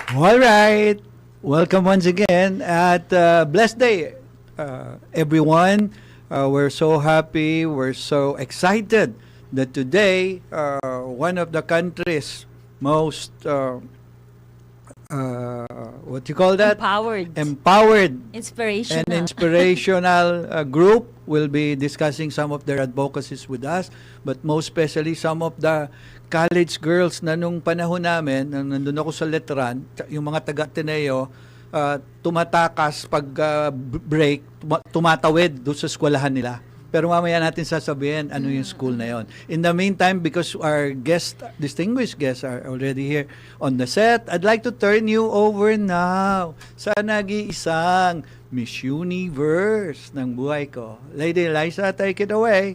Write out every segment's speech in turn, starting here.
All right. Welcome once again at blessed day, everyone. We're so happy. We're so excited that today, one of the country's most what you call that? Empowered and Inspirational. inspirational group will be discussing some of their advocacies with us, but most especially some of the college girls na nung panahon namin, nang nandun ako sa Letran, yung mga taga-Ateneo, tumatakas pag break, tumatawid doon sa eskwelahan nila. Pero mamaya natin sasabihin ano yung school na yon. In the meantime, because our distinguished guests are already here on the set, I'd like to turn you over now sa nag-iisang Miss Universe ng buhay ko. Lady Eliza, take it away.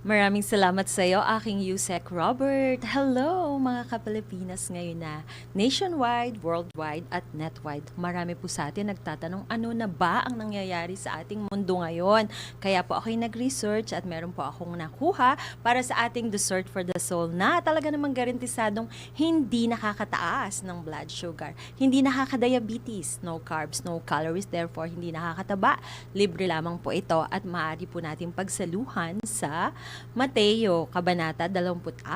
Maraming salamat sa iyo, aking Yusek Robert. Hello, mga kapilipinas ngayon na nationwide, worldwide, at netwide. Marami po sa atin nagtatanong ano na ba ang nangyayari sa ating mundo ngayon. Kaya po ako'y nag-research at meron po akong nakuha para sa ating Dessert for the Soul na talaga namang garantisadong hindi nakakataas ng blood sugar, hindi nakakadiabetes, no carbs, no calories, therefore hindi nakakataba. Libre lamang po ito at maaari po natin pagsaluhan sa Mateo, Kabanata 24,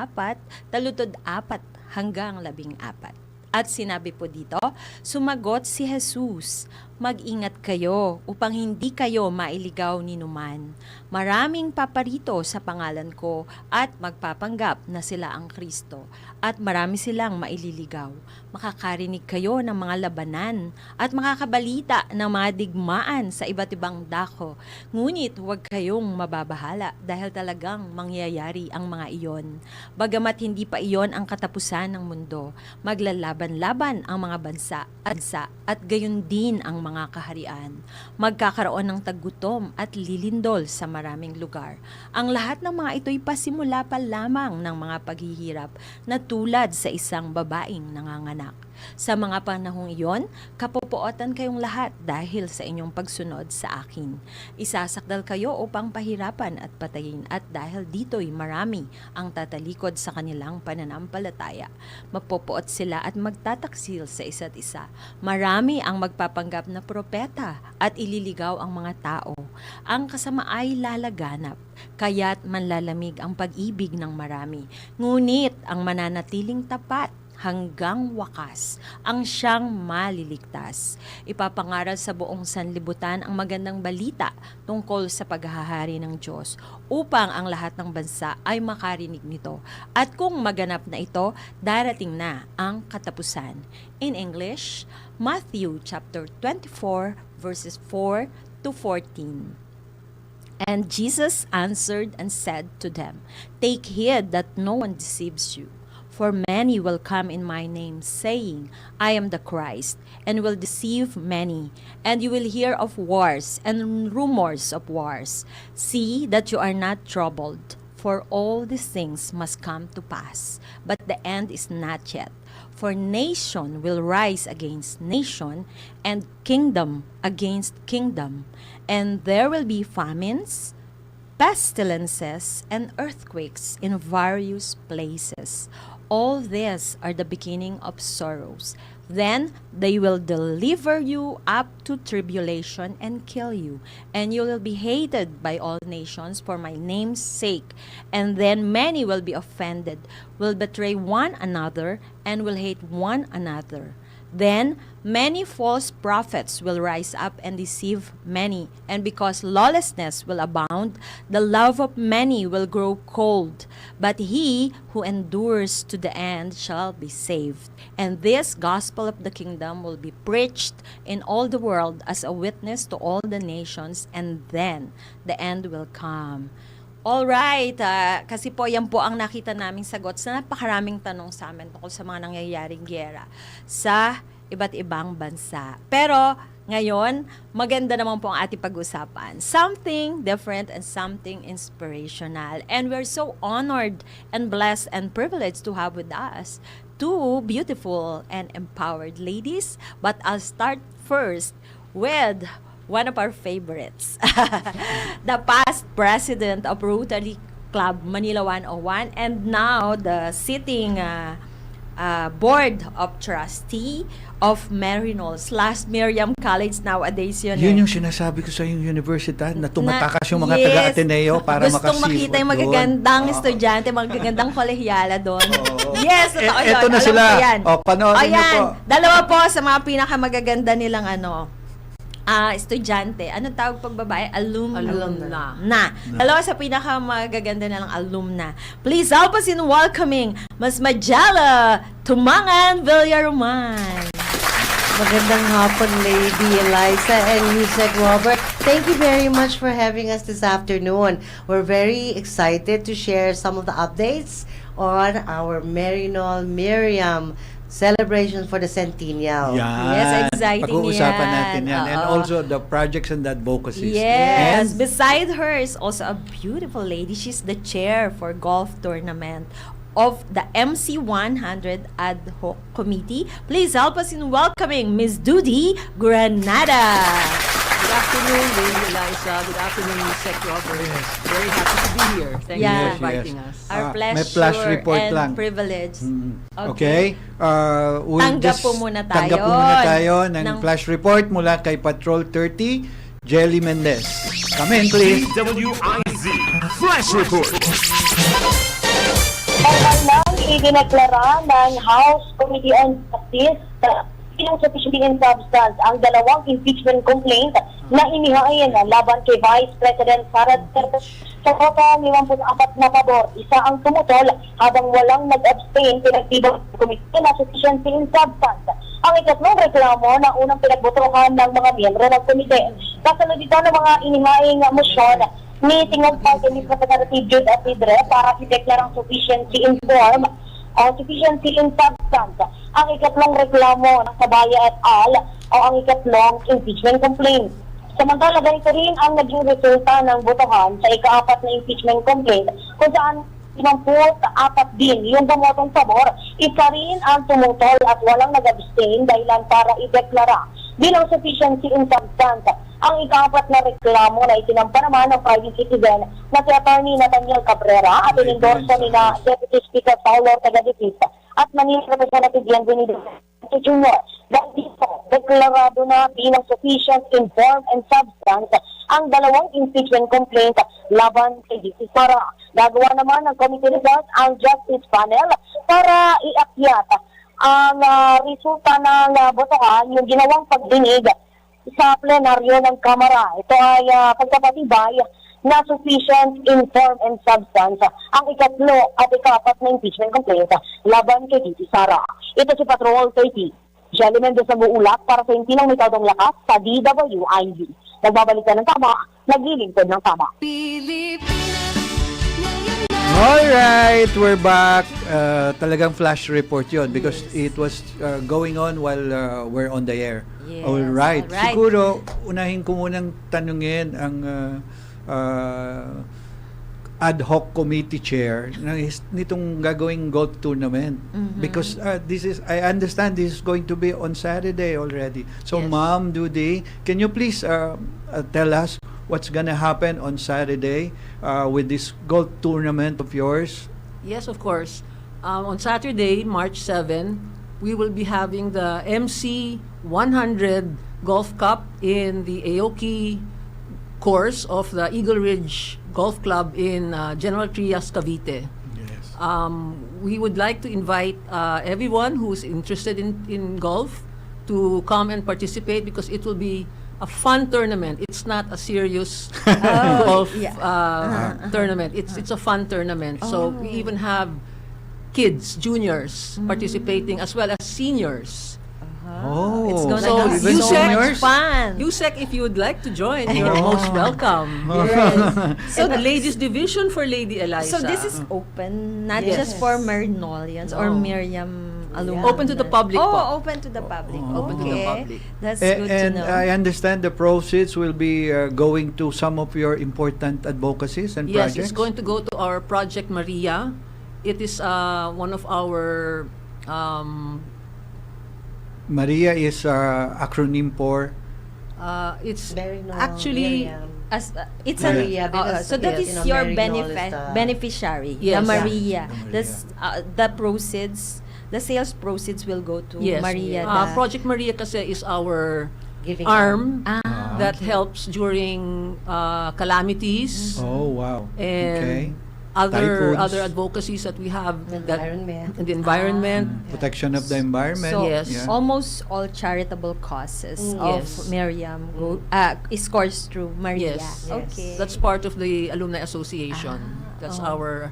talutod 4 hanggang 14. At sinabi po dito, sumagot si Jesus, mag-ingat kayo upang hindi kayo mailigaw ni numan. Maraming paparito sa pangalan ko at magpapanggap na sila ang Kristo at marami silang maililigaw. Makakarinig kayo ng mga labanan at makakabalita ng mga digmaan sa iba't ibang dako. Ngunit huwag kayong mababahala dahil talagang mangyayari ang mga iyon. Bagamat hindi pa iyon ang katapusan ng mundo, maglalaban-laban ang mga bansa at gayon din ang mga kaharian. Magkakaroon ng taggutom at lilindol sa maraming lugar. Ang lahat ng mga ito'y pasimula pa lamang ng mga paghihirap na tulad sa isang babaeng nanganganak. Sa mga panahong iyon, kapopuotan kayong lahat dahil sa inyong pagsunod sa akin. Isasakdal kayo upang pahirapan at patayin at dahil dito'y marami ang tatalikod sa kanilang pananampalataya. Mapopoot sila at magtataksil sa isa't isa. Marami ang magpapanggap na propeta at ililigaw ang mga tao. Ang kasama ay lalaganap, kaya't manlalamig ang pag-ibig ng marami. Ngunit ang mananatiling tapat hanggang wakas ang siyang maliligtas. Ipapangaral sa buong sanlibutan ang magandang balita tungkol sa paghahari ng Diyos upang ang lahat ng bansa ay makarinig nito. At kung maganap na ito, darating na ang katapusan. In English, Matthew chapter 24 verses 4 to 14. And Jesus answered and said to them, take heed that no one deceives you. For many will come in my name, saying, I am the Christ, and will deceive many. And you will hear of wars and rumors of wars. See that you are not troubled, for all these things must come to pass. But the end is not yet. For nation will rise against nation, and kingdom against kingdom. And there will be famines, pestilences, and earthquakes in various places. All these are the beginning of sorrows. Then they will deliver you up to tribulation and kill you, and you will be hated by all nations for my name's sake. And then many will be offended, will betray one another, and will hate one another. Then many false prophets will rise up and deceive many, and because lawlessness will abound, the love of many will grow cold. But he who endures to the end shall be saved. And this gospel of the kingdom will be preached in all the world as a witness to all the nations, and then the end will come. Alright, kasi po yan po ang nakita naming sagot sa napakaraming tanong sa amin tungkol sa mga nangyayaring giyera sa iba't ibang bansa. Pero ngayon, maganda naman po ang ating pag-usapan. Something different and something inspirational. And we're so honored and blessed and privileged to have with us two beautiful and empowered ladies. But I'll start first with one of our favorites, the past president of Rotary Club Manila 101 and now the sitting Board of Trustee of Maryknoll's. Last Miriam College nowadays yun. Yun yung sinasabi ko sa yung universidad na tumatakas yung mga Yes. taga-Ateneo para Gustong makita yung magagandang estudyante, magagandang kolehyala doon. Yes, totoo yun. Eto na Alam sila. ko yan. Panoorin niyo Ayan, po. dalawa po sa mga pinakamagaganda nilang estudyante. Anong tawag pag babae? Alumna. Dalawa sa pinakamagaganda nilang alumna. Please help us in welcoming Mas Majella Tumangan Villaroman. Magandang hapon, Lady Eliza and Yusek Robert. Thank you very much for having us this afternoon. We're very excited to share some of the updates on our Maryknoll Miriam celebrations for the centennial. Yes, exciting Pag-uusapan yan. natin yan. And Oo. also the projects and the advocacies. Yes. And Beside her is also a beautiful lady. She's the chair for golf tournament of the MC100 Ad Hoc Committee. Please help us in welcoming Ms. Dudy Granada. Good afternoon, Lady Eliza. Good afternoon, Yusek Robert. Very happy to be here. Thank you Yeah. for inviting us. Our pleasure may flash report and lang. privilege. Okay. We'll Tanggap po muna tayo Tanggap po muna tayo ng ng- flash report mula kay Patrol 30, Jelly Mendez. Come in, please. WIZ Flash Report. Nang idineklara ng House Committee on Justice bilang sufficiently in substance ang dalawang impeachment complaint na inihain laban kay Vice President Sara Duterte. Sa kota 54 na pabor, isa ang tumutol habang walang nag-abstain, pinagtibang committee na sufficiency in substance. Ang ikatlong reklamo na unang pinagbotohan ng mga miyembro ng komite. Kasunod dito ng mga inihaing motion ni Tingog Party ni Representative Jude Apidre para ideklarang sufficiency in form o sufficiency in substance ang ikatlong reklamo ng Sabaya et al. O ang ikatlong impeachment complaint. Samantala, ganito rin ang naging resulta ng botohan sa ika-4 na impeachment complaint kung saan 54 din yung bumotong pabor. Isa rin ang tumutol at walang nag-abstain dahilan para ideklara bilang sufficiency in substance ang ika-4 na reklamo na itinampa naman ng private citizen na si Atty. Nathaniel Cabrera at inendorso ni na Deputy Speaker Paulo Tagadipis at Manila Representative Bienvenido Jr. Dahil dito, deklarado na bilang sufficient in form and substance ang dalawang impeachment complaint laban kay D.C. Sara. Gagawa naman ng committee results ang Justice Panel para iakyat ang resulta ng botohan, yung ginawang pagdinig sa plenaryo ng Kamara. Ito ay pagpapatibay na sufficient in form and substance ang ikatlo at ika-4 na impeachment complaint laban kay D.C. Sara. Ito si Patrol 30. Jelly Mendez ang uulak para sa Intinang Mitadong Lakas sa DWIZ. Nagbabalikan ng tama, naglilingkod ng tama. Alright, we're back. Talagang flash report yon because it was going on while we're on the air. Yes, Alright. alright. Siguro, unahin ko munang tanungin ang ad hoc committee chair nitong gagawing golf tournament. Because I understand this is going to be on Saturday already. So, Yes. Ma'am Dudy, can you please tell us what's gonna happen on Saturday with this golf tournament of yours? Yes, of course. On Saturday, March 7, we will be having the MC 100 Golf Cup in the Aoki course of the Eagle Ridge Golf Club in General Trias, Cavite. Yes. We would like to invite everyone who's interested in golf to come and participate because it will be a fun tournament. It's not a serious golf tournament. It's a fun tournament. So we even have kids, juniors participating as well as seniors. Oh, It's gonna So, be you so said- much fun. Yusek, if you would like to join, you're most welcome. So the ladies division for Lady Eliza. So this is open, not Yes. just for Maryknollians or No. Miriam alumni. Open to the public po. Oh, open to the public. Open to the Okay. public. That's good to And know. I understand the proceeds will be going to some of your important advocacies and Yes, projects. it's going to go to our Project Maria. It is one of our Maria is acronym for it's Maryknoll, actually Miriam. It's Maria, an, because, so that yes, is you know, your Maryknoll is the- beneficiary, Yes. the Maria. The Maria. That's the proceeds the sales proceeds will go to Yes. Maria. Project Maria kasi is our Giving arm Ah. that helps during calamities Oh, wow. Okay. and other Typhoons. advocacies that we have that environment. in the environment. Protection of the environment. So, Yes. Yeah. almost all charitable causes of Yes. Miriam scores through Maria. Yes. Okay. That's part of the Alumni Association. That's oh. our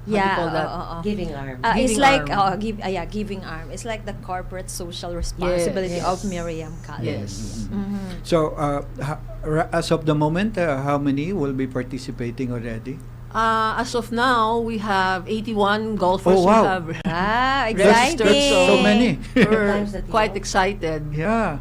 how do you yeah, call that? Giving arm. It's Giving like arm. giving arm. It's like the corporate social responsibility Yes. of Miriam College. Yes. Mhm. So, as of the moment, how many will be participating already? As of now, we have 81 golfers Oh, wow. who have Ah, registered. exciting. So many. We're Times that you quite know. excited. Yeah.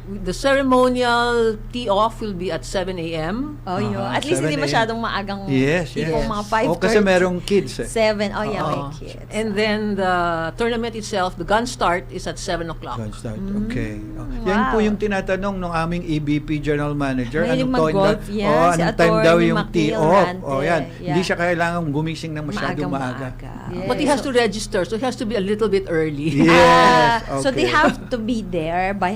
The ceremonial tee-off will be at 7 a.m. Oh, yun. Ah, At least 7 hindi a.m. masyadong maagang Yes, tipong yes. mga 5:30. Oh, kasi merong kids eh. 7. Oh, yeah, may Oo. kids. And then the tournament itself, the gun start is at 7 o'clock. Don't start. Okay. Oh. Yan Wow. po yung tinatanong ng aming EBP General Manager. Mahilig Anong mag-golf yan, oh, si anong time daw Attorney yung Macnil tee-off? Rante. Oh, yan. Yeah. Hindi siya kailangang gumising ng masyadong maaga. Yes. But he has to register, so he has to be a little bit early. Yes. So they okay. have to be there by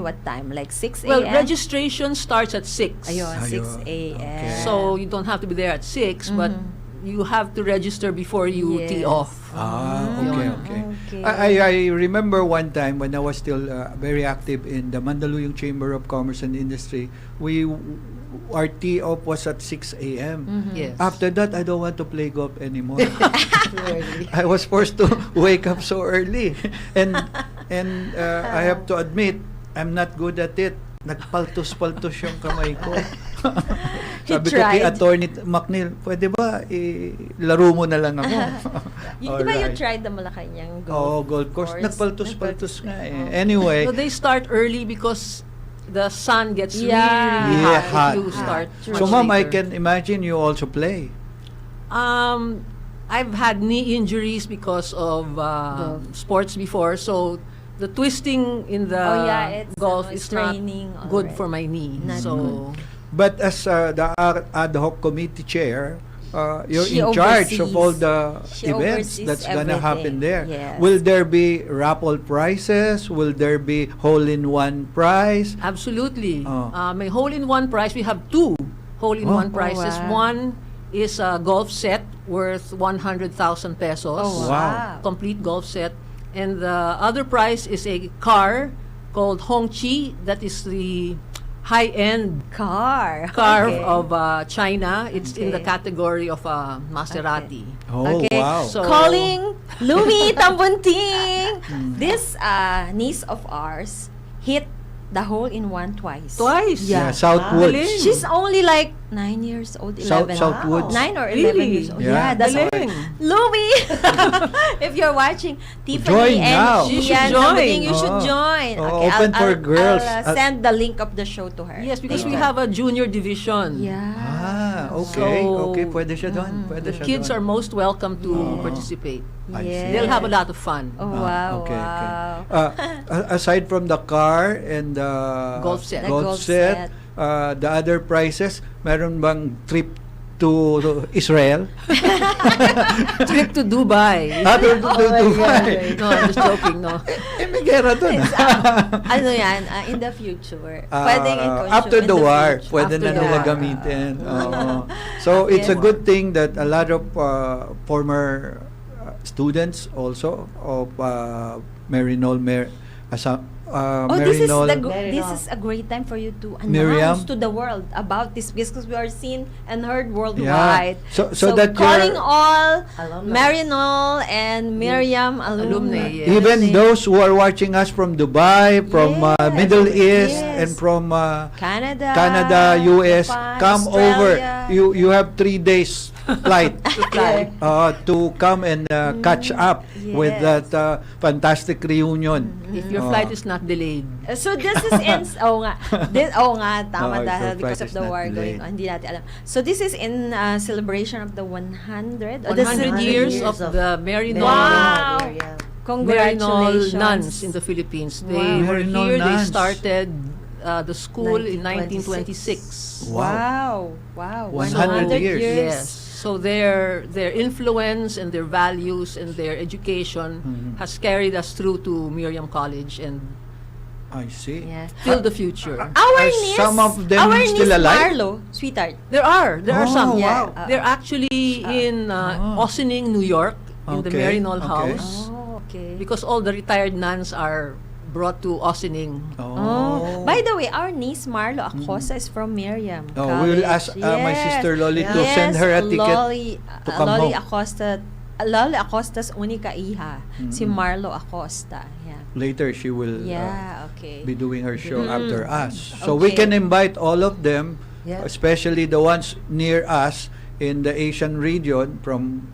what time? Like 6 a.m.? Well, registration starts at 6. Ayun, 6 Ayun. a.m. Okay. So you don't have to be there at 6, but you have to register before you tee Yes. off. Ah, okay, okay. Okay. I remember one time when I was still very active in the Mandaluyong Chamber of Commerce and Industry, our tee-off was at 6 a.m. Yes. After that, I don't want to play golf anymore. I was forced to wake up so early. And I have to admit, I'm not good at it. Nagpaltos-paltos yung kamay ko. Sabi ko kay tried. Attorney Macnil, pwede ba laro mo na lang ako? Di ba you Alright. tried the Malacanang Oo, golf course. Nagpaltos-paltos nga eh. Anyway, So they start early because the sun gets Yeah. really Yeah, hot, hot. if you start so much ma'am, I later. can imagine you also play. I've had knee injuries because of sports before, so the twisting in the Oh, yeah, it's, golf ano, is straining not good already. for my knee. Not So But as the ad hoc committee chair, you're She in charge of oversees. all the She events oversees that's gonna happen there. everything. Yes. Will there be raffle prizes? Will there be hole-in-one prize? absolutely, Oh. my hole-in-one prize. We have 2 hole-in-one Oh, prizes. wow. One is a golf set worth 100,000 pesos. Oh, Wow. Complete golf set. And the other prize is a car called Hongqi. That is the high-end Car. car Okay. of China. It's in the Okay. category of Maserati. Oh, Okay. wow. So- Calling Louie Tambunting. This niece of ours hit the hole-in-one twice. Twice? yeah, Yeah. Southwoods. Galing. She's only like 9 years old, 11. Southwoods. 9 or 11 Really? years old. Yeah. Yeah, that's all. Galing. Louie, if you're watching, Join Tiffany now. and You should Ian join. Tambunting, you should Oo. join. Oo, open for girls. I'll send the link of the show to her. Yes, because we Later. have a junior division. Yeah. Ah, okay. So, okay, pwede siya doon. Pwede The siya kids doon. are most welcome to participate. I see. Yes. They'll have a lot of fun. Oh, wow, okay, okay. wow. Aside from the car and the Golf set. The golf set. The other prizes, meron bang trip to Israel? Trip to Dubai. To Dubai. No, I'm just joking, no. May gera doon. Ano yan, in the future. Ah, Pwedeng i-consume after in the war, future. pwede After na the nila war. gamitin. Oo. So, it's a Yes. good thing that a lot of former students also of Marinol This is Marinol this is a great time for you to Miriam? announce to the world about this because we are seen and heard worldwide. So that calling you're- all Alumni. Marinol and Miriam Alumni, yes. even those who are watching us from Dubai, from Yes, Middle East, yes. and from Canada, US, Japan, come over. Australia. You have 3 days flight fly. to come and catch up with Yes. that fantastic reunion. If your flight is not delayed. So this is in tama if dahil your flight because of is the not war delayed. going on, hindi natin alam. So this is in celebration of the 100 or 100 the years years of of the Marinol Wow. Yeah. congratulations. nuns in the Philippines. They Wow. were Marinol here. They nuns. started the school in 1926. 1926. Wow. Wow. 100 years. Yes. So their influence and their values and their education has carried us through to Miriam College and I see. Yeah. till the future. Our Are niece, some of them our still niece alive? Marlo, sweetheart. There are Oh, some. wow. They're actually in Ossining, New York, in the Okay, Maryknoll okay. House, Oh, okay. because all the retired nuns are brought to Ossining. Oh. By the way, our niece Marlo Acosta is from Miriam Oh, College. we will ask my sister Loli to Yes. send her a ticket Loli, to come Loli home. Acosta, Loli Acosta's unika iha, si Marlo Acosta. Yeah. Later, she will Yeah, okay. be doing her show after us. So we Okay. can invite all of them, Yeah. especially the ones near us in the Asian region from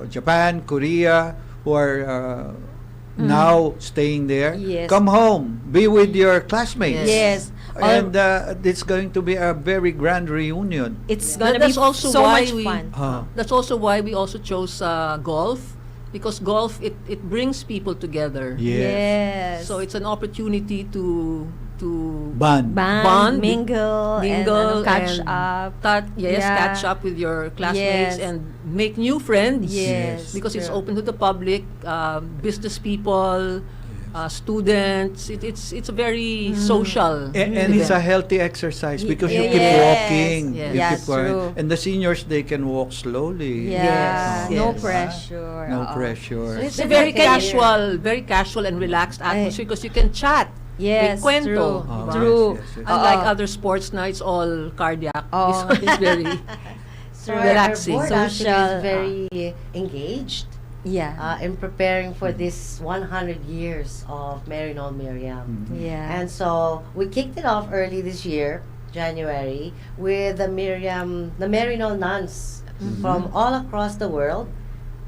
Japan, Korea, who are now staying there. Yes. Come home, be with your classmates. Yes. And it's going to be a very grand reunion. It's gonna be That's also so why much we- fun. That's also why we also chose golf, because golf it brings people together. Yes. So it's an opportunity to Band. Bond, mingle, and catch and up. Yeah. catch up with your classmates Yes. and make new friends. Yes, because it's true. open to the public, business people, students. It's a very social. And it's a event. healthy exercise because you Yes. keep walking. Yes. You Yeah, keep walking. true. And the seniors, they can walk slowly. Yeah, Yes, no yes. pressure. No Oo. pressure. It's a very casual and relaxed atmosphere because you can chat. Yes, may kwento, true. diba? True. Yes, yes, yes. Unlike Oo. other sports na it's all cardiac. Oo. This one is very So relaxing. our board actually Social, is very engaged Yeah. in preparing for this 100 years of Maryknoll Miriam. Yeah. And so we kicked it off early this year, January, with the Maryknoll nuns from all across the world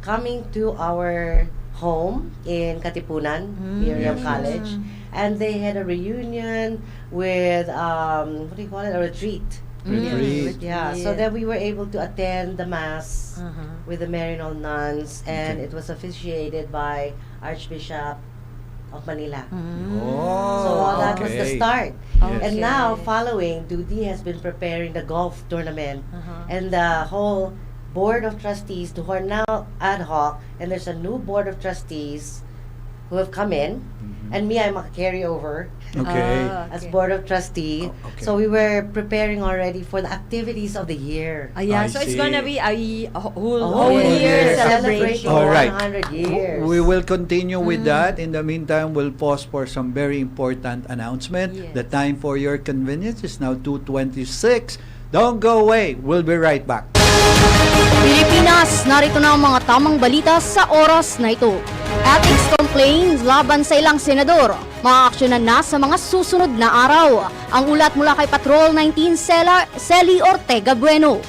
coming to our home in Katipunan, Miriam Yes, yes. College. And they had a reunion with, what do you call it, a retreat. Retreat. Yeah, so then we were able to attend the Mass Uh-huh. with the Maryknoll nuns, and Okay. it was officiated by Archbishop of Manila. Oh, So that was the okay. start. Yes. And now, following, Dudi has been preparing the golf tournament, Uh-huh. and the whole board of trustees who are now ad hoc, and there's a new board of trustees who have come in, and me, I'm a carryover Okay. Ah, as okay. board of trustee. Oh, okay. So we were preparing already for the activities of the year. Yeah, I so it's see. gonna be a whole, A whole yes. year Yes. celebration. All right. 100 years. We will continue with that. In the meantime, we'll pause for some very important announcement. Yes. The time for your convenience is now 2:26. Don't go away. We'll be right back. Pilipinas, narito na ang mga tamang balita sa oras na ito. Ethics complaints laban sa ilang senador. Maaaksyonan na sa mga susunod na araw. Ang ulat mula kay Patrol 19 Celi Ortega Bueno.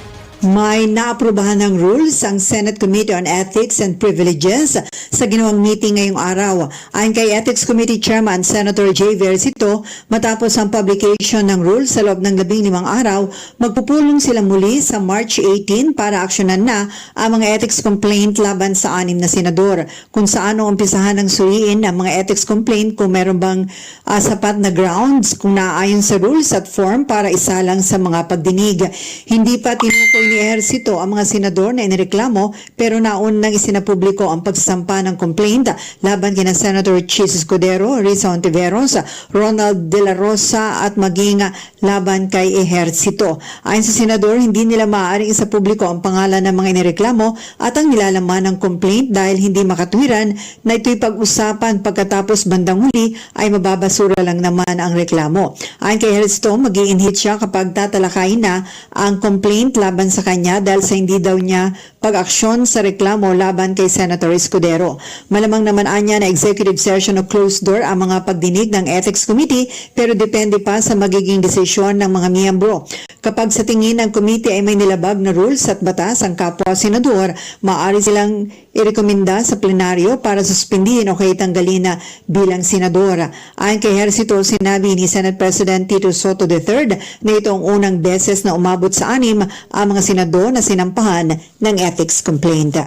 May naaprubahan ng rules ang Senate Committee on Ethics and Privileges sa ginawang meeting ngayong araw. Ayon kay Ethics Committee Chairman Senator J. Versito, matapos ang publication ng rules sa loob ng 15 araw, magpupulong sila muli sa March 18 para aksyonan na ang mga ethics complaint laban sa 6 na senador. Kung saan umpisahan ng suriin ang mga ethics complaint kung meron bang sapat na grounds kung naaayon sa rules at form para isalang sa mga pagdinig. Hindi pa tinukoy ni Ejercito ang mga senador na inireklamo pero naun nang isinapubliko ang pagsasampa ng complaint laban kina Senator Chis Escudero, Risa Ontiveros, Ronald De La Rosa at maging laban kay Ejercito. Ayon sa senador, hindi nila maaaring isapubliko ang pangalan ng mga inireklamo at ang nilalaman ng complaint dahil hindi makatwiran na ito'y pag-usapan pagkatapos bandang huli ay mababasura lang naman ang reklamo. Ayon kay Ejercito, mag-i-inhit siya kapag tatalakayin na ang complaint laban sa kanya dahil sa hindi daw niya pag-aksyon sa reklamo laban kay Senator Escudero. Malamang naman anya na executive session o closed door ang mga pagdinig ng Ethics Committee pero depende pa sa magiging desisyon ng mga miyembro. Kapag sa tingin ng committee ay may nilabag na rules at batas ang kapwa senador, maaari silang irekomenda sa plenaryo para suspindihin o kaya tanggalin na bilang senador. Ayon kay Ejercito, sinabi ni Senate President Tito Soto III na ito ang unang beses na umabot sa 6 ang mga senador na sinampahan ng ethics complaint.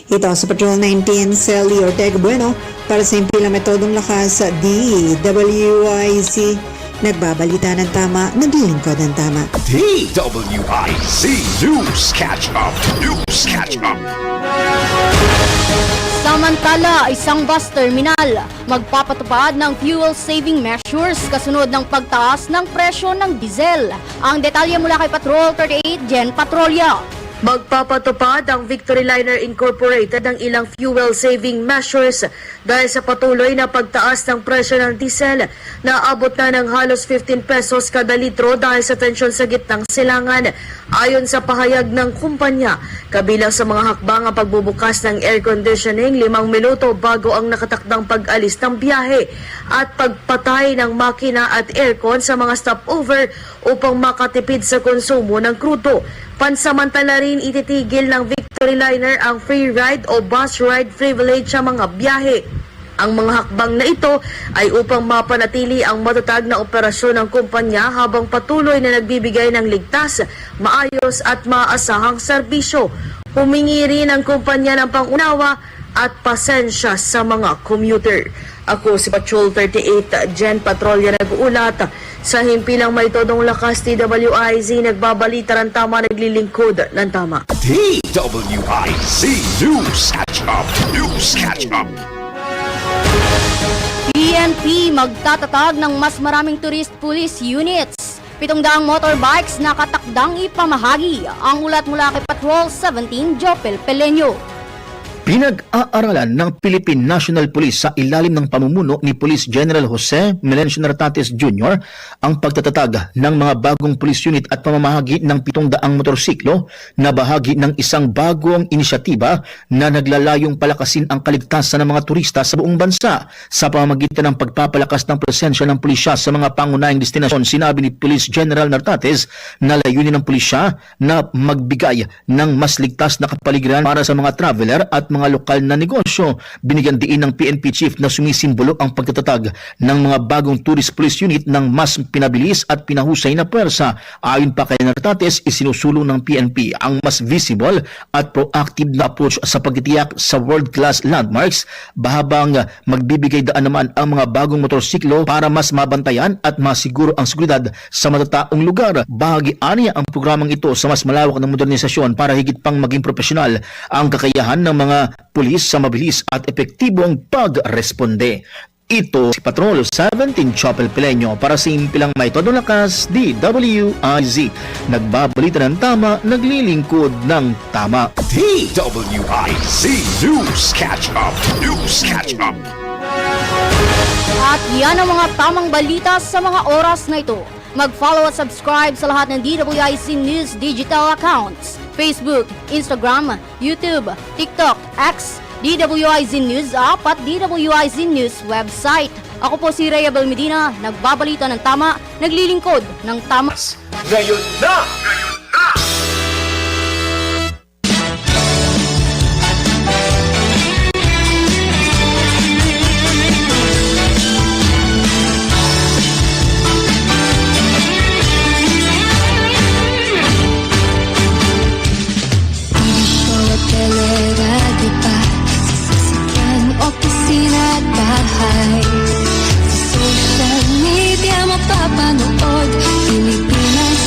Ito sa Patrol 19, Celi Ortega Bueno para sa impilang metodong lakas sa DWIZ Nagbabalita ng tama, naglilingkod ng tama. DWIZ News Catch Up. News Catch Up. Samantala, isang bus terminal magpapatupad ng fuel saving measures kasunod ng pagtaas ng presyo ng diesel. Ang detalye mula kay Patrol 38 Jen Patrolya. Magpapatupad ang Victory Liner Incorporated ng ilang fuel saving measures dahil sa patuloy na pagtaas ng presyo ng diesel na abot na ng halos 15 pesos kada litro dahil sa tensyon sa gitnang silangan. Ayon sa pahayag ng kumpanya, kabilang sa mga hakbang ang pagbubukas ng air conditioning 5 minuto bago ang nakatakdang pag-alis ng biyahe at pagpatay ng makina at aircon sa mga stopover upang makatipid sa konsumo ng krudo. Pansamantala rin ititigil ng Victory Liner ang free ride o bus ride privilege sa mga biyahe. Ang mga hakbang na ito ay upang mapanatili ang matatag na operasyon ng kumpanya habang patuloy na nagbibigay ng ligtas, maayos at maasahang serbisyo. Humingi rin ang kumpanya ng pangunawa at pasensya sa mga commuter. Ako si Patrol 38 Jen Patrolya nag-uulat. Sa himpilang may todong lakas, DWIZ nagbabalita ng tama, naglilingkod ng tama. DWIZ News Catch Up. News Catch Up. PNP magtatatag ng mas maraming tourist police units. 700 motorbikes na katakdang ipamahagi. Ang ulat mula kay Patrol 17 Jopel Peleño. Pinag-aaralan ng Philippine National Police sa ilalim ng pamumuno ni Police General Jose Melencio Nartates Jr. ang pagtatatag ng mga bagong police unit at pamamahagi ng 700 motorsiklo na bahagi ng isang bagong inisyatiba na naglalayong palakasin ang kaligtasan ng mga turista sa buong bansa. Sa pamamagitan ng pagpapalakas ng presensya ng pulisya sa mga pangunahing destinasyon, sinabi ni Police General Nartates na layunin ng pulisya na magbigay ng mas ligtas na kapaligiran para sa mga traveler at mga lokal na negosyo. Binigyan diin ng PNP chief na sumisimbolo ang pagtatatag ng mga bagong tourist police unit ng mas pinabilis at pinahusay na puwersa. Ayon pa kay Nartates, isinusulong ng PNP ang mas visible at proactive na approach sa pagtitiyak sa world-class landmarks, habang magbibigay daan naman ang mga bagong motorsiklo para mas mabantayan at masiguro ang seguridad sa matataong lugar. Bahagi aniya ang programang ito sa mas malawak na modernisasyon para higit pang maging profesional ang kakayahan ng mga pulis sa mabilis at epektibong pagresponde. Ito si Patrol 17 Chopel Peleño para sa impilang may todo lakas, DWIZ. Nagbabalita ng tama, naglilingkod ng tama. DWIZ News Catch Up. News Catch Up. At yan ang mga tamang balita sa mga oras na ito. Mag-follow at subscribe sa lahat ng DWIZ News digital accounts. Facebook, Instagram, YouTube, TikTok, X, DWIZ News App at DWIZ News website. Ako po si Rhea Bel Medina, nagbabalita ng tama, naglilingkod ng tama. Ngayon na! Teleradyo pa sa sasakyan, opisina at bahay. Sa social media mapapanood, Pilipinas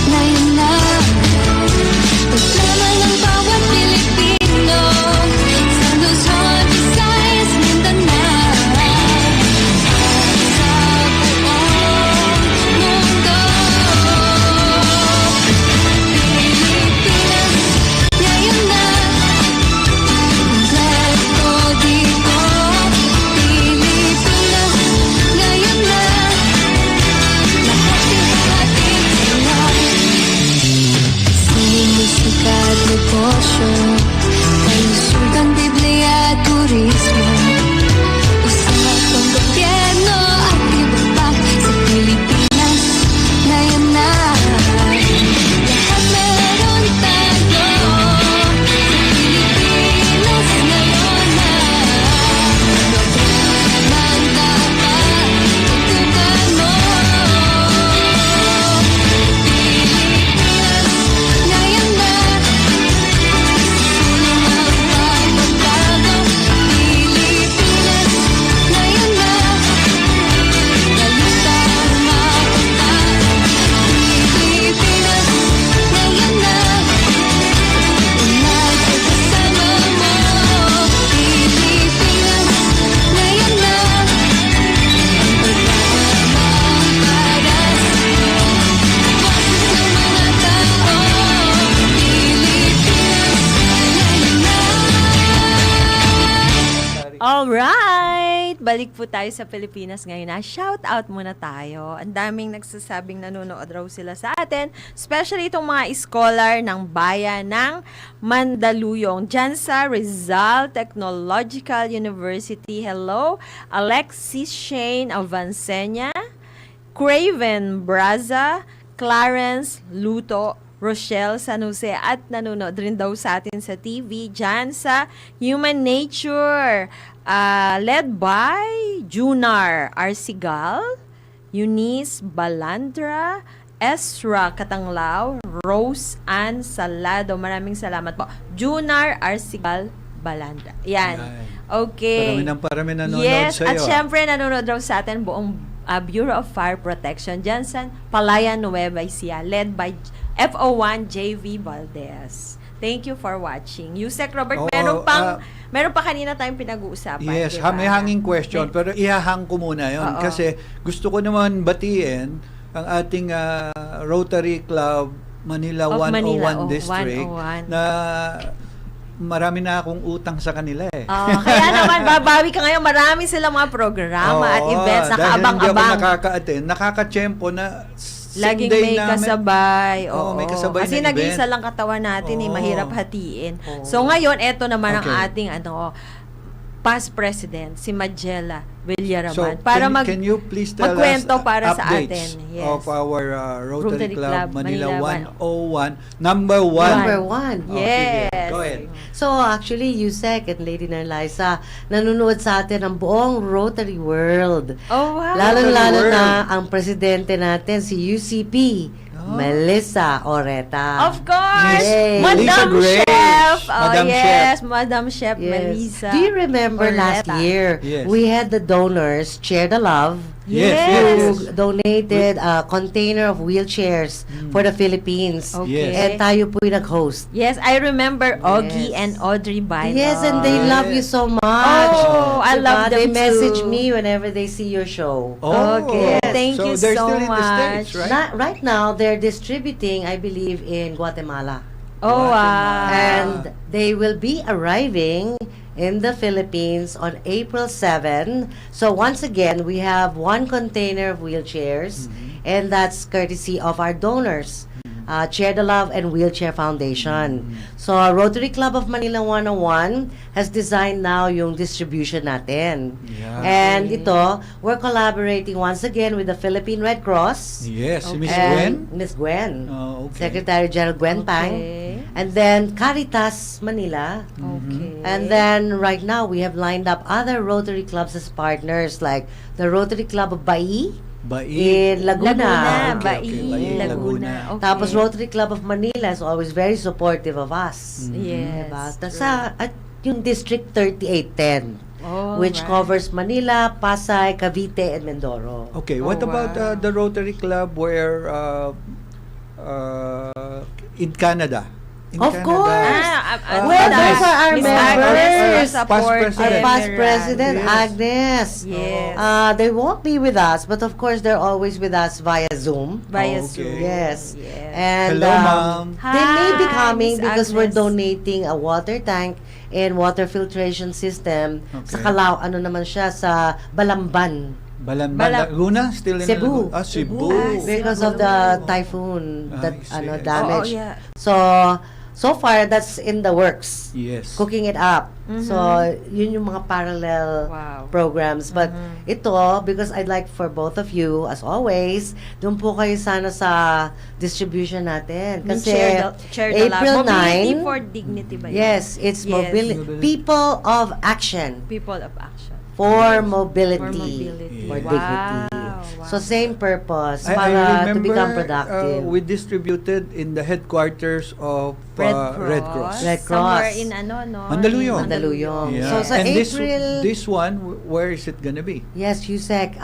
na yun na. Alright, balik po tayo sa Pilipinas ngayon na. Shout out muna tayo. Ang daming nagsasabing nanonood raw sila sa atin, especially itong mga scholar ng bayan ng Mandaluyong dyan sa Rizal Technological University. Hello, Alexis Shane Avancenia, Craven Braza, Clarence Luto, Rochelle San Jose, at nanonood rin daw sa atin sa TV dyan sa Human Nature, led by Junar Arsigal, Eunice Balandra, Ezra Katanglao, Rose Ann Salado. Maraming salamat po. Junar Arsigal Balandra. Yan. Okay. Parami nanonood Yes, sa'yo. at syempre nanonood raw sa atin buong Bureau of Fire Protection dyan sa Palayan, Nueva Ecija, led by FO1 JV Valdez. Thank you for watching. Yusek Robert, Oo, meron pa kanina tayong pinag-uusapan. Yes, diba? may hanging question, pero ihahang ko muna yun. Oo. Kasi gusto ko naman batiin ang ating Rotary Club Manila Of 101 Manila, District 101. na marami na akong utang sa kanila eh. Kaya naman, babawi ka ngayon. Marami silang mga programa at Oo, events. dahil hindi ako Nakaabang-abang. nakaka-attend, nakaka-tsempo na Laging day may namin. kasabay. Oo, may kasabay Kasi na nag-iisa event. lang katawan natin, Oo. mahirap hatiin. So ngayon, eto naman ang Okay. ating past president, si Magella Villaraman. So, para can you please tell us magkwento para sa updates atin. Yes. of our Rotary Rotary Club Club Manila Manila 101, number 1. Number 1. Oh, sige. Yes. Go ahead. So actually, Yusek and Lady Narlisa, nanonood sa atin ang buong Rotary World. Oh, wow. Lalo-lalo Rotary na World. ang presidente natin, si UCP, Melissa Oreta. Of course! Yay. Madam Lisa Grace. Chef! Oh, Madam yes, Madam Chef Yes. Melissa. Do you remember last Oreta. year, Yes. we had the donors, Share the Love, Yes, who yes. donated a container of wheelchairs for the Philippines. Okay. And tayo po yung nag-host. Yes, I remember Augie Yes. and Audrey Bynum. Yes, and they love you so much. Oh, I love them They message too. me whenever they see your show. Oh, Okay. Thank so you they're so still in the States, much. right? Right now, they're distributing, I believe, in Guatemala. Oh, wow. And they will be arriving in the Philippines on April 7. So once again, we have one container of wheelchairs, and that's courtesy of our donors, Share the Love and Wheelchair Foundation. So Rotary Club of Manila 101 has designed now yung distribution natin. Yeah. And ito, we're collaborating once again with the Philippine Red Cross. Yes, si Miss Gwen. And Miss Gwen. Oh, okay. Secretary General Gwen Pang. Okay. And then Caritas Manila. Okay. And then right now we have lined up other Rotary clubs as partners, like the Rotary Club of Bai Bai. in Laguna. Bai, Bai, Laguna. Okay. Tapos Rotary Club of Manila is always very supportive of us. Yes. Diba? Tapos at yung District 3810, Oh, which right. covers Manila, Pasay, Cavite, and Mindoro. Okay, what Oh, about wow. the Rotary Club where in Canada? In Of course. Well, those are our Miss members. Agnes, Past support president. them, Past right. President Yes. Agnes. Yes. They won't be with us, but of course they're always with us via Zoom. Via Okay. Zoom. Yes. Yes. And Hello, ma'am. they may be Hi, coming Miss because we're Agnes. donating a water tank and water filtration system sa Okay. naman siya sa Balamban. Laguna? Still in Cebu. Laguna? Cebu. Because of the typhoon I that see. damage. Oh, yeah. So far that's in the works. Yes. Cooking it up. So, yun yung mga parallel Wow. programs. But ito, because I'd like for both of you, as always, doon po kayo sana sa distribution natin. Kasi share the love. April Mobility 9, for dignity ba yun? yes, it's Yes. mobility. People of action People of action. for mobility. mobility. For Wow. dignity. Wow. So, same purpose, I para to remember become productive. we distributed in the headquarters of Red Red Cross. Cross. Red Somewhere Cross. in Mandaluyong. Mandaluyong. Yeah. So, sa And April, this one, where is it gonna be? yes, Yusek,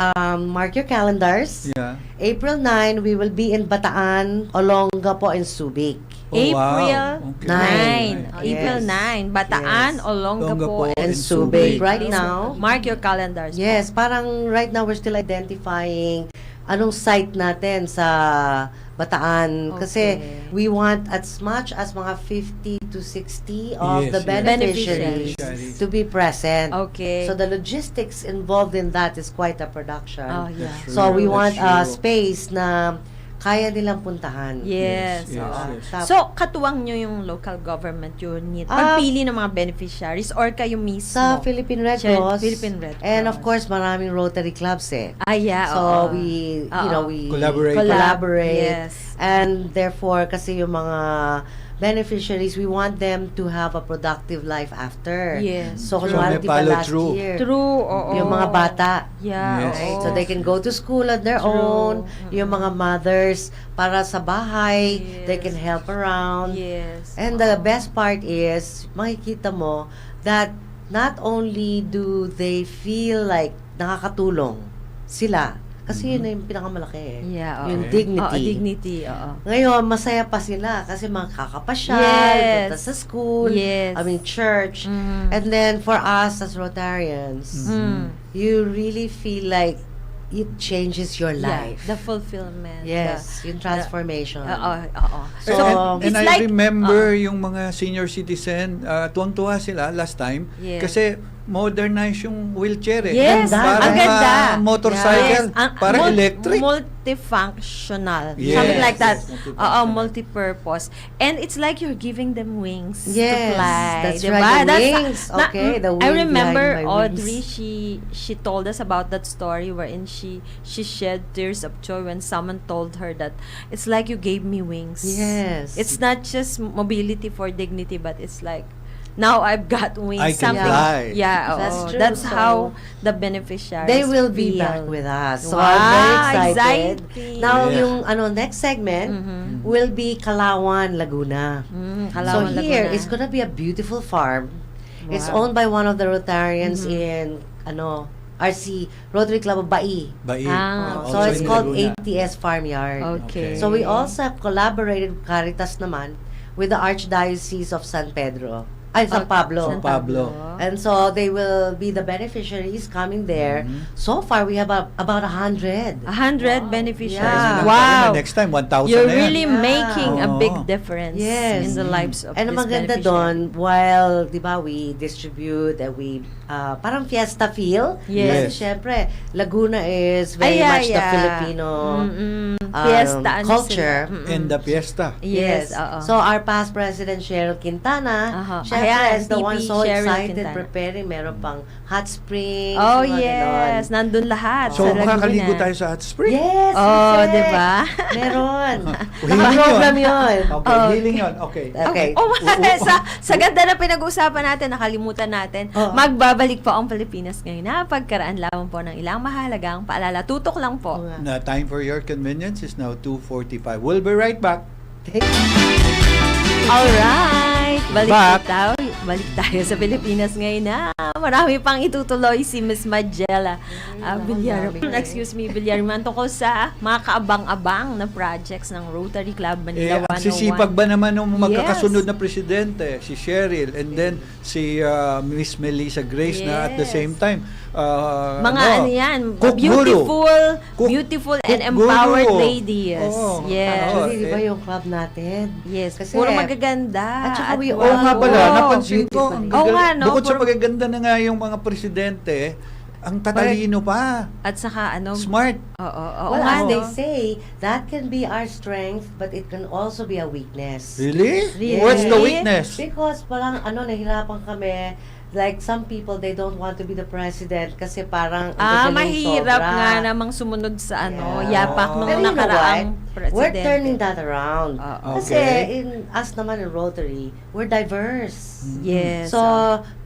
mark your calendars. Yeah. April 9, we will be in Bataan, Olongapo, and Subic. Oh, April wow. Okay. 9. Yes. April 9. Bataan, Yes. Olongapo, Olongapo, And and Subic. Subic. Right Please now, mark your calendars. yes, parang right now we're still identifying anong site natin sa Bataan. Kasi we want as much as mga 50 to 60 of Yes, the yes. beneficiaries Beneficiaries. to be present. Okay. So the logistics involved in that is quite a production. Oh, yeah. So we That's want a true. space na kaya nilang puntahan. Yes. Yes, oo. yes. So, katuwang nyo yung local government unit. Ah, Pagpili ng mga beneficiaries or kayo mismo? Sa Philippine Red Siya- Cross. Philippine Red And of Cross. course, maraming Rotary clubs eh. Ah, yeah. So oo. we, Oo. you know, we Collaborate. Yes. And therefore, kasi yung mga beneficiaries, we want them to have a productive life after. Yes. So, True. kunwari, May di ba follow last through. year, True, oo. yung mga bata, Yeah, Yes. oo. so they can go to school on their True. own. Yung mga mothers, para sa bahay, they Yes. can help around. Yes. And the best part is, makikita mo that not only do they feel like nakakatulong sila, kasi yun na yung pinakamalaki eh. Yeah, oo. Yung dignity. Oo, dignity, oo. Ngayon, masaya pa sila kasi makakapasyal, Yes. punta sa school, Yes. church. Mhm. And then for us as Rotarians, Mm. you really feel like it changes your life. Yeah, the fulfillment. Yes, yung transformation. Oo, oo. So, and it's I like, remember yung mga senior citizen, tuwang-tuwa sila last time Yes. kasi modernize yung wheelchair eh. Yes, Parang ang ganda. motorcycle, Yes, parang electric. Multifunctional. Yes, Something like that. yes, multifunctional. Oo, multi-purpose. And it's like you're giving them wings to Yes, fly. that's diba? right, the wings. na- Okay, the I wind remember behind my Audrey, wings. she told us about that story wherein she shed tears of joy when someone told her that it's like you gave me wings. Yes. It's not just mobility for dignity, but it's like now I've got wings. I can something. fly. Yeah, That's oo. true. That's So, how the beneficiaries They will be feel. back with us. So Wow, I'm very excited. exciting. Now, Yeah. yung next segment will be Kalawan, Laguna. Mm, So Kalawan, here, Laguna. it's gonna be a beautiful farm. It's Wow. owned by one of the Rotarians in RC Rotary Club of Bai. Bai. Ah. So Also it's in called Laguna. ATS Farmyard. Okay. So we also have collaborated Caritas naman with the Archdiocese of San Pedro. San Pablo. San Pablo. And so they will be the beneficiaries coming there. So far, we have about 100. 100 beneficiaries. Yeah. Wow. Next time, 1,000 You're na yan. really Yeah. making a Oo. big difference Yes. in the lives of And ang these maganda beneficiaries. doon, while, di ba, we distribute and we, parang fiesta feel. Yes. Kasi syempre, Laguna is very much the Filipino Fiesta, ano culture. sila. And the fiesta. Yes, oo. So our past President Cheryl Quintana, Aha. syempre Ayan, is the one VP so Cheryl excited Quintana. preparing. Meron pang hot springs. Oh, mga yes. ganon. Nandun lahat. So, sa Laguna. makakaligo tayo sa hot spring. Yes, Oh, correct. diba? Meron. Healing Naka-program yun. yun. Okay, healing yun. Okay. Okay. Oh, sa ganda na pinag-uusapan natin, nakalimutan natin, Oo. magbabalik po ang Pilipinas ngayon na pagkaraan lamang po ng ilang mahalagang paalala. Tutok lang po. Oo nga. Na time for your convenience is now 2:45. We'll be right back. Alright, Back. balik tayo sa Pilipinas ngayon na marami pang itutuloy si Miss Magella excuse me, Villarman tungkol sa mga kaabang-abang na projects ng Rotary Club Manila 101. Ang sisipag ba naman ng magkakasunod Yes. na presidente, si Cheryl, and then si Miss Melissa Grace na at the Yes. same time. Mga ano yan, cook guru. Cook- beautiful cook and empowered guru. ladies. Oo. Yes. Actually, di ba yung club natin? Yes, Kasi- puro magaganda. At saka we wow. Oo nga pala, Oo. napansin ko. ang Beautiful. Oo gagal- nga, no? Bukod sa Puro- magaganda na nga yung mga presidente, ang tatalino pa. At saka ano, Smart. oo, Well, nga, as they no? say, that can be our strength, but it can also be a weakness. Really? Really? What's the weakness? Because parang nahirapan kami, like some people, they don't want to be the president kasi parang ang gagaling mahirap sobra. nga namang sumunod sa Yeah. yapak nung Pero you know nakaraang what? presidente. We're turning that around. Oo. Kasi Okay. in us naman in Rotary, we're diverse. Yes. So,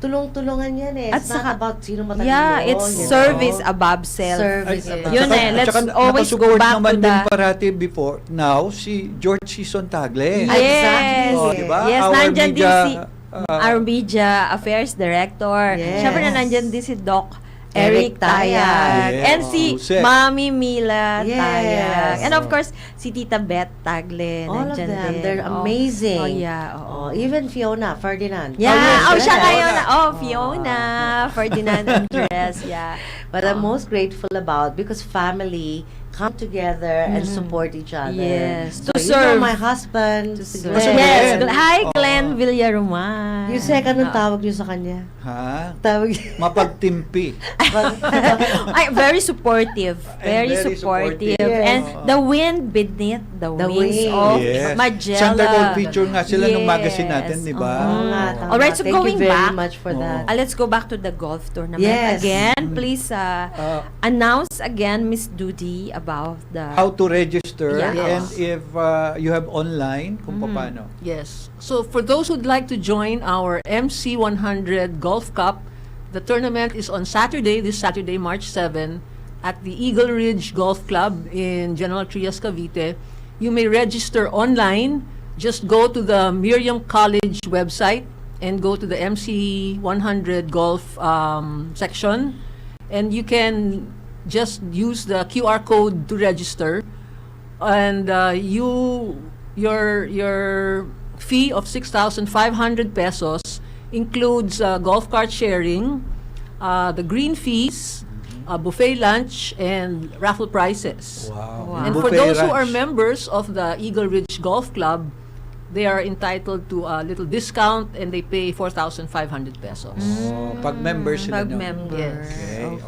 tulong-tulungan yan eh. At It's not saka- about sino matalino. yeah, it's you know? service above self. Service Ay, above Yun self. eh, let's Tsaka always go nakasupport back naman to din the- parati before. Now, si George Season Tagle. Yes. Exactly. Oh, diba? Yes, Our nandyan din media, si our Media Affairs Director. Yes. Siyempre na nandyan din si Doc Eric Eric Tayag. Yes. And si Jose. Mami Mila Yes. Tayag. And of course, si Tita Beth Tagle. All of nandyan them, din. they're Oh. amazing. Oh, yeah. Oo. Oh, even Fiona Ferdinand. Yeah. yes, Oh, siya yes. ngayon na. Oh, Fiona. Ferdinand Andres. Yeah. But I'm most grateful about because family come together and support each other. Yes. So, To you know, serve. my husband, si serve. Glenn. Yes. Glenn. Hi, Oo. Glenn Villaroman. Yung second, anong tawag niyo sa kanya? Ha? Tawag Mapagtimpi. Ay, very supportive. Very very supportive. supportive. Yes. And the wind beneath the The wings wings. of Yes. Magella. Santa Gold feature nga sila nung Yes. magazine natin, di ba? Oo nga, tama. Alright, so Thank going you very back, much for that. let's go back to the golf tournament Yes. again. Please announce again, Miss Dudy, about the... How to register Yeah. and Yes. if you have online, kung paano. Yes. So for those who'd like to join our MC100 Golf Cup, the tournament is on Saturday, this Saturday, March 7, at the Eagle Ridge Golf Club in General Trias, Cavite. You may register online. Just go to the Miriam College website and go to the MC100 Golf section. And you can just use the QR code to register. And your fee of 6,500 pesos includes golf cart sharing, the green fees, buffet lunch, and raffle prizes. Wow. And for Buffet those who are ranch. members of the Eagle Ridge Golf Club, they are entitled to a little discount and they pay 4,500 pesos. Oh, pag members sila. no? Pag-member. Yes.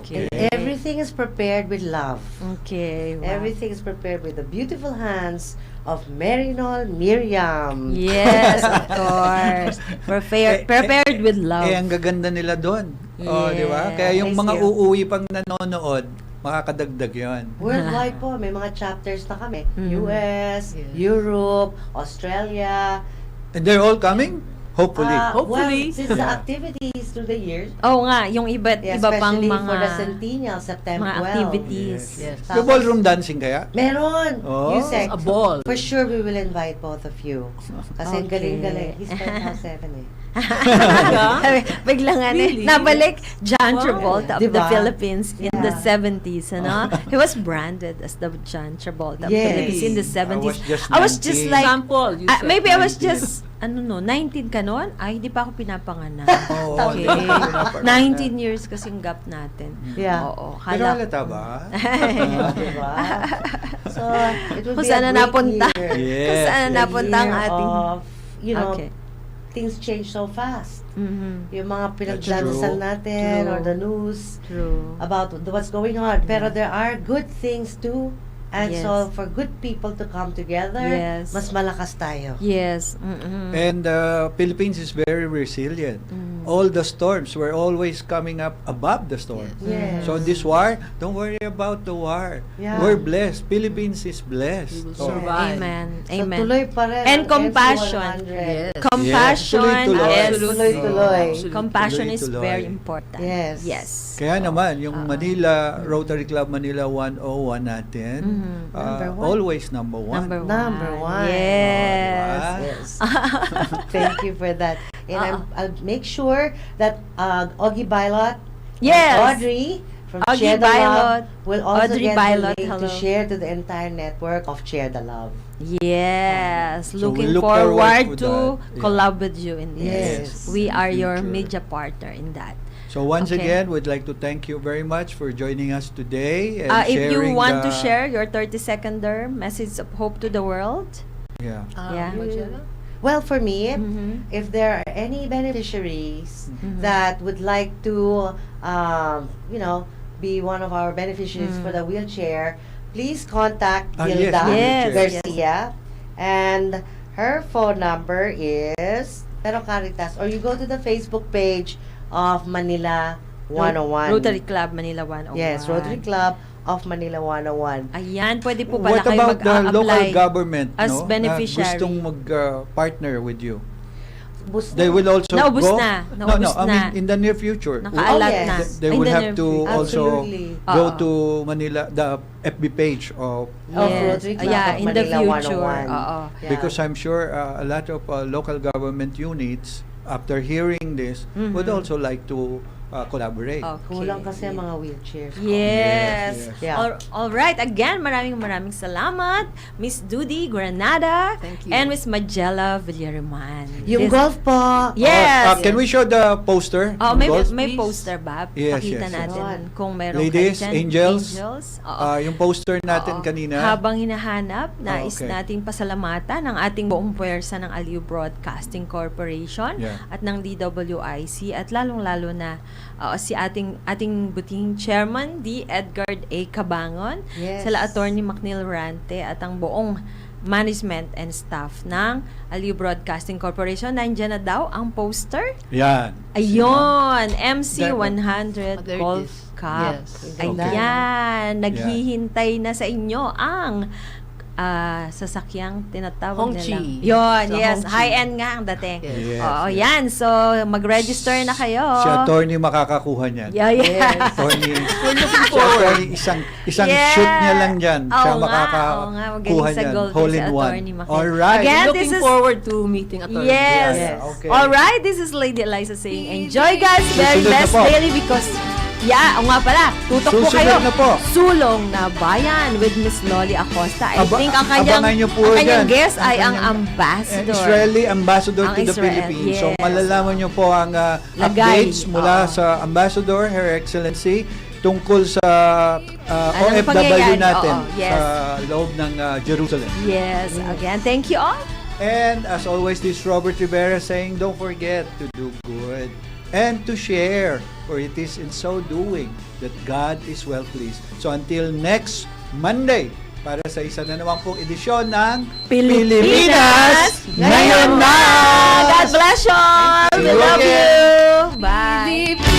Okay. Everything is prepared with love. Okay. Wow. Everything is prepared with the beautiful hands of Marinol Miriam. Yes, of course. Prepared with love. Eh, ang gaganda nila doon. Oh, di ba? Yes. Kaya yung Thank mga you. uuwi pang nanonood, makakadagdag yon. Worldwide po, may mga chapters na kami. Mm. US, Yes. Europe, Australia. And they're all coming? Hopefully. Hopefully. Well, since the activities through the years, Oo nga, yung iba pang especially mga for the Centennial, September mga 12. activities. Yes. Yung ballroom dancing kaya? Meron! Oh. Yusek. A ball. For sure, we will invite both of you. Kasi Okay. galing-galing. He's Penthouse 7 eh. Biglang Really? nabalik John Wow. Travolta of the Diba? Philippines in the Yeah. 70s, ano? He was branded as the John Travolta of the Yes. Philippines in the 70s. I I was was just just 19. like, Sample, you said. maybe I was 19. just, 19 ka noon? Ay, hindi pa ako pinapanganak. Oo, Okay. hindi pa pinapanganak. 19 years kasing gap natin. Yeah. Oo. Pero Hala. halata ba? Diba? So, it will Kung be a saan na great napunta. year. Yes. Kung saan na A napunta ang year ating... of, you know, Okay. things change so fast. Mhm. Yung mga true. pinagdadasal natin True. or the news True. about what's going on. Pero there are good things too. And Yes. so, for good people to come together, Yes. mas malakas tayo. Yes. Mm-mm. And Philippines is very resilient. All the storms were always coming up above the storm. Yes. So this war, don't worry about the war. Yeah. We're blessed. Philippines is We blessed. will Oh. survive. Amen. So, Amen. tuloy pa rin And ang compassion. MC100. Yes. Compassion Yes. Tuloy-tuloy. is Tuloy-tuloy. Absolutely. compassion is Tuloy-tuloy. very important. Yes. Yes. Kaya naman, yung Manila, Rotary Club Manila 101 natin, Number one. always number one. Number one. Yes. Yes. Thank you for that. And I'll make sure that Augie Bilot, Yes. Audrey from Augie Share the Love Bilot, will also Audrey get Bilot, the link hello. to share to the entire network of Share the Love. Yes. So we Looking look forward forward to to that. Yeah. collab with you in this. Yes. We are your Future. media partner in that. So once Okay. again, we'd like to thank you very much for joining us today and If you sharing want to the- share your 30-seconder message of hope to the world. Yeah. Yeah. Magella? Well, for me, Mhm. if there are any beneficiaries Mhm. that would like to, be one of our beneficiaries for the wheelchair, please contact Yes, Gilda Yes, Garcia. And her phone number is Pero Caritas, or you go to the Facebook page of Manila 101. Rotary Club Manila 101. Yes, Rotary Club of Manila 101. Ayan, pwede po pala What kayo about the local mag-apply government as no, beneficiary. na gustong mag-partner with you? Bus They will also Naubos go? na. No, Naubos I na. mean, in the near future. Nakaalat yes. na. They In will the have near to future. also Absolutely. go Oo. to Manila, the FB page of Of Yes. Rotary Club Yeah, of in the Manila future. 101. Oo. Yeah. because I'm sure a lot of local government units, after hearing this, would also like to collaborate. Okay. Kulang kasi ang mga wheelchairs. Yes. Yeah. All right. Again, maraming salamat, Miss Dudy Granada Thank you. and Miss Magella Villariman. Yung This- golf po. Yes. Can we show the poster? Oh, ng may golf? may Please. poster ba? Yes, Pakita yes, natin yes. kung meron Ladies, kayo dyan. angels. Oo. Yung poster natin Oo. kanina. Habang hinahanap, nais okay. nating pasalamatan ang ating buong puwersa ng Aliw Broadcasting Corporation Yeah. at ng DWIC at lalong-lalo na si ating buting chairman, D. Edgard A. Cabangon, Yes. sila Attorney Macnil Rante at ang buong management and staff ng Aliw Broadcasting Corporation. Nandiyan na daw ang poster. Yan. Ayun, MC That- 100 There it Golf is. Cup. Yes. Ayan, naghihintay na sa inyo ang sasakyang tinatawag Hongqi. nilang. Yun, Sa yes. Hongqi. High-end nga ang dating. Yes, Oo, yes. yan. So, mag-register na kayo. Si attorney makakakuha niyan. Yeah, yeah. Attorney, si attorney isang Yes. shoot niya lang dyan. Siya Oo nga, makakakuha magaling sa niyan. golf Hole si in one. Attorney Macnil. Alright. Again, Looking this is- forward to meeting Attorney. Yes. Yeah, okay. All right, this is Lady Eliza saying, enjoy guys, very Susunod na best po. daily because, o nga pala, tutok po Susunod kayo. na po. Sulong na Bayan with Miss Loli Acosta. I think ang abangan niyo po kanyang yan. guest ay ang kanyang- ambassador. Israeli ambassador Ang to the Israel, Philippines. So yes. malalaman niyo po ang Lagay. updates mula Oo. sa ambassador, Her Excellency, tungkol sa Anong OFW pangyayari? natin Oo, yes. sa loob ng Jerusalem. Yes, again, thank you all. And as always, this is Robert Rivera saying, don't forget to do good and to share, for it is in so doing that God is well pleased. So until next Monday, para sa isa na naman pong edisyon ng Pilipinas Ngayon na! God bless you all. See We you love again. you. Bye.